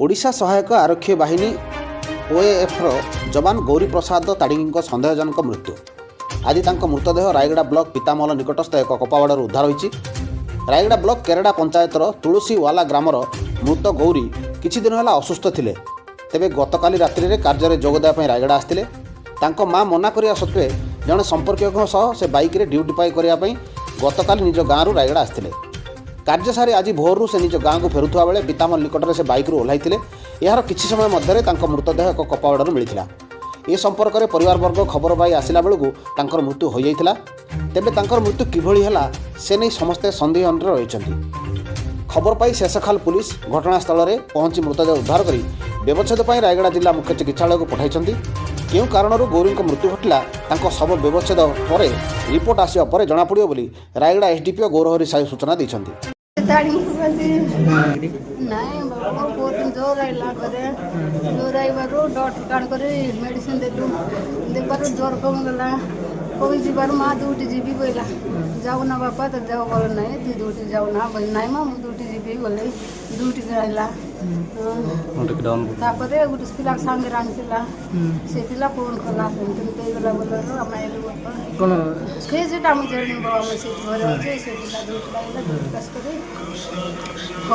ओडिशा सहायक आरक्षी बाहिनी ओएएफ्र जवान गौरी प्रसाद ताड़िंगी सन्देहजनक मृत्यु। आज तांको मृतदेह रायगड़ा ब्लॉक पितामल निकटस्थ एक कपावाड़ उद्धार होईछि। रायगड़ा ब्लॉक केरेडा पंचायतर तुलसीवाला ग्रामर मृत गौरी किछि दिन होला असुस्थ थिले। तेबे गतकाली रात्रि कार्य जोगदेवा ପାଇଁ रायगड़ा आस्थिले। तांको मां मना करिया सत्वे जणे संपर्कियों सह से बाइक रे ड्यूटी पाई करिया ପାଇଁ गतकाली निज गाँव रायगड़ा आस्थिले। कार्य सारी आज भोरु से निज गाँव को फेरुवा बेले पितामल निकटरे से बाइक ओह्लाइथिले। यार किछि समय मध्यरे तांको मृतदेह एक कपावाड़ू मिलिथिला। ए संपर्क में परिवारवर्ग खबर पाई आसिला बेलू तांकर मृत्यु हो जाइथिला। तेबे तांकर मृत्यु किभଳି ହେଲା से नहीं समस्ते सन्देह अंडर रहिछन्ति। खबर पाई शेषखाल पुलिस घटनास्थल में पहुंची मृतदेह उद्धार कर व्यवच्छेद पर रायगड़ा जिला मुख्य चिकित्सालय को पठाइछन्ति। केउ कारणरू गौरी मृत्यु घटला तांको शव व्यवच्छेद पर रिपोर्ट आसिया पर जଣା पड़ियो बोली रायगड़ा एसडीपीओ गौरहरी साहू सूचना दैछन्ति। मेडिसिन देबार ज्वर कम गला कभी जीवार माँ दूटी जीवी बोला जाऊ ना बापा तो जाओ बोल ना तू दूटी जाऊ ना बोल ना माँ दूटी जीवी बोले दूटी गला तापर गोटे पिला सांगे रांधिला से पिला फोन कला फोन गला बोल आम कौन से आम जानी बाबा से घर अच्छे से पिला दूटी लागला दूटी कास कर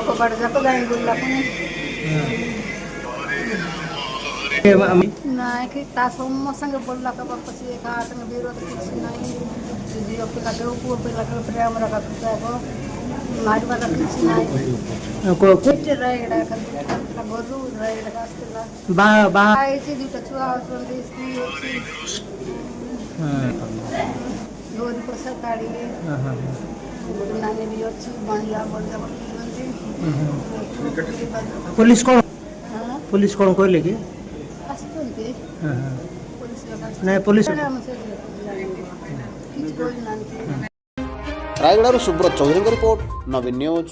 कपाड़ जाक गाई बोलला ना कि संगे बोलला का बापा से एक संगे विरोध किसी नहीं झील पिला के पुओ पिला के प्रेम रखा मारवा किसी नहीं रायगड़ा घर रायगड़ा दुटा छुआ गौरी प्रसाद ताड़ी नानी भी अच्छी बढ़िया बढ़िया पुलिस कौन कहले कि रायगड़ा सुब्रत चौधरी रिपोर्ट नवीन न्यूज।